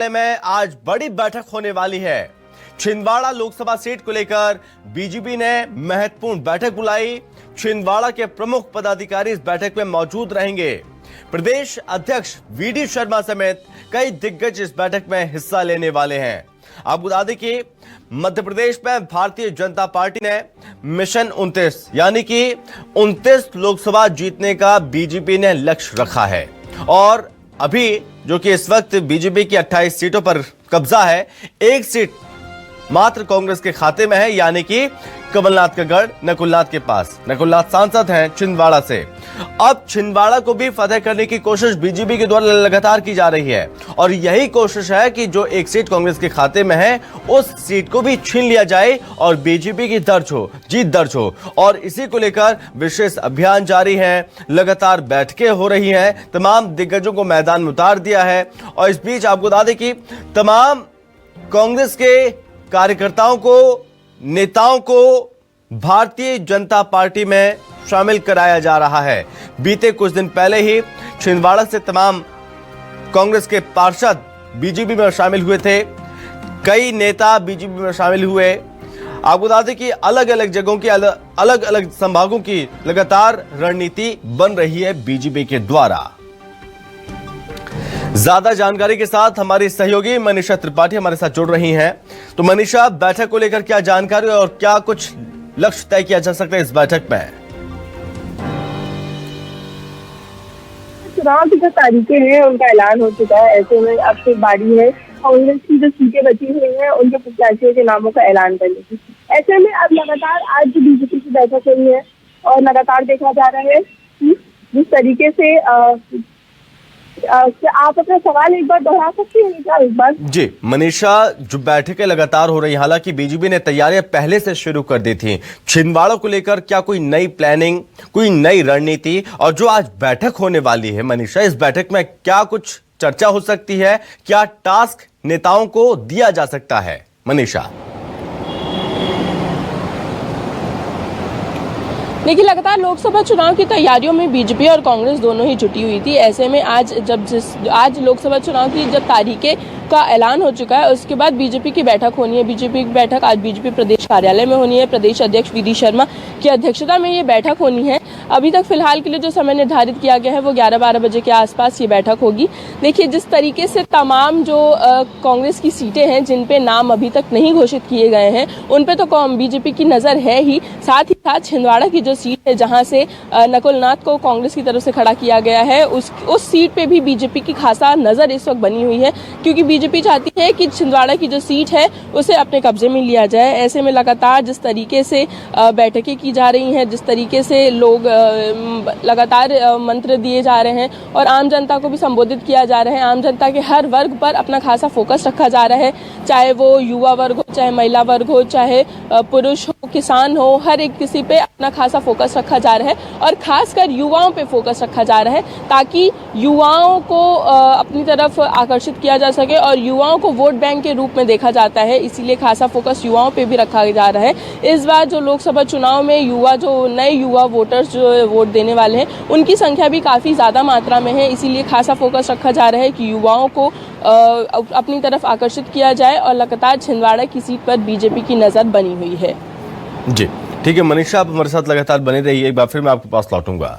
में आज बड़ी बैठक होने वाली है। छिंदवाड़ा लोकसभा सीट को लेकर बीजेपी ने महत्वपूर्ण बैठक बुलाई। छिंदवाड़ा के प्रमुख पदाधिकारी इस बैठक में मौजूद रहेंगे। प्रदेश अध्यक्ष वीडी शर्मा समेत कई दिग्गज इस बैठक में हिस्सा लेने वाले हैं। आपको बता दें कि मध्य प्रदेश में भारतीय जनता पार्टी ने मिशन 29 यानी कि 29 लोकसभा जीतने का बीजेपी ने लक्ष्य रखा है और अभी जो कि इस वक्त बीजेपी की 28 सीटों पर कब्जा है, एक सीट मात्र कांग्रेस के खाते में है, यानी कि कमलनाथ का गढ़ नकुलनाथ के पास। नकुलनाथ सांसद हैं छिंदवाड़ा से। अब छिंदवाड़ा को भी फतेह करने की कोशिश बीजेपी के द्वारा लगातार की जा रही है और यही कोशिश है कि जो एक सीट कांग्रेस के खाते में है उस सीट को भी छीन लिया जाए और बीजेपी की जीत दर्ज हो। और इसी को लेकर विशेष अभियान जारी है, लगातार बैठकें हो रही हैं, तमाम दिग्गजों को मैदान में उतार दिया है। और इस बीच आपको बता दें कि तमाम कांग्रेस के कार्यकर्ताओं को, नेताओं को भारतीय जनता पार्टी में शामिल कराया जा रहा है। बीते कुछ दिन पहले ही छिंदवाड़ा से तमाम कांग्रेस के पार्षद बीजेपी में शामिल हुए थे, कई नेता बीजेपी में शामिल हुए। आपको बता दें कि अलग अलग जगहों की अलग अलग संभागों की लगातार रणनीति बन रही है बीजेपी के द्वारा। ज्यादा जानकारी के साथ हमारी सहयोगी मनीषा त्रिपाठी हमारे साथ जुड़ रही हैं। तो मनीषा, बैठक को लेकर क्या जानकारी और क्या कुछ लक्ष्य तय किया जा सकता है इस बैठक में? चुनाव की जो तारीखें हैं उनका ऐलान हो चुका है। ऐसे में अब फिर बारी है कांग्रेस की जो सीटें बची हुई हैं उनके प्रत्याशियों के नामों का ऐलान करने की। ऐसे में अब लगातार आज जो बीजेपी की बैठक हुई है और लगातार देखा जा रहा है कि जिस तरीके से आप अपना सवाल एक बार दोहरा सकती हैं क्या एक बार? जी मनीषा, जो बैठकें लगातार हो रही, हालांकि बीजेपी ने तैयारियां पहले से शुरू कर दी थी। छिंदवाड़ा को लेकर क्या कोई नई प्लानिंग, कोई नई रणनीति, और जो आज बैठक होने वाली है मनीषा, इस बैठक में क्या कुछ चर्चा हो सकती है, क्या टास्क नेताओं को दिया जा सकता है मनीषा? देखिए, लगातार लोकसभा चुनाव की तैयारियों में बीजेपी और कांग्रेस दोनों ही जुटी हुई थी। ऐसे में आज लोकसभा चुनाव की जब तारीखें का ऐलान हो चुका है उसके बाद बीजेपी की बैठक होनी है। बीजेपी की बैठक आज बीजेपी प्रदेश कार्यालय में होनी है। प्रदेश अध्यक्ष वीडी शर्मा की अध्यक्षता में ये बैठक होनी है। अभी तक फिलहाल के लिए जो समय निर्धारित किया गया है वो 11-12 बजे के आसपास ये बैठक होगी। देखिए, जिस तरीके से तमाम जो कांग्रेस की सीटें हैं जिन पे नाम अभी तक नहीं घोषित किए गए हैं उन पे तो बीजेपी की नज़र है ही साथ छिंदवाड़ा की जो सीट है जहां से नकुलनाथ को कांग्रेस की तरफ से खड़ा किया गया है उस सीट पे भी बीजेपी की खासा नज़र इस वक्त बनी हुई है, क्योंकि बीजेपी चाहती है कि छिंदवाड़ा की जो सीट है उसे अपने कब्जे में लिया जाए। ऐसे में लगातार जिस तरीके से बैठकें की जा रही हैं, जिस तरीके से लोग लगातार मंत्र दिए जा रहे हैं और आम जनता को भी संबोधित किया जा रहा है, आम जनता के हर वर्ग पर अपना खासा फोकस रखा जा रहा है, चाहे वो युवा वर्ग हो, चाहे महिला वर्ग हो, चाहे पुरुष हो, किसान हो, हर एक किसी पे अपना खासा फोकस रखा जा रहा है और खासकर युवाओं पे फोकस रखा जा रहा है ताकि युवाओं को अपनी तरफ आकर्षित किया जा सके और युवाओं को वोट बैंक के रूप में देखा जाता है, इसीलिए खासा फोकस युवाओं पे भी रखा जा रहा है। इस बार जो लोकसभा चुनाव में नए युवा वोटर्स जो वोट देने वाले हैं उनकी संख्या भी काफ़ी ज़्यादा मात्रा में है, इसीलिए खासा फोकस रखा जा रहा है कि युवाओं को अपनी तरफ आकर्षित किया जाए और लगातार छिंदवाड़ा की सीट पर बीजेपी की नज़र बनी हुई है। जी ठीक है मनीषा, आप हमारे साथ लगातार बने रहिए। एक बार फिर मैं आपके पास लौटूंगा।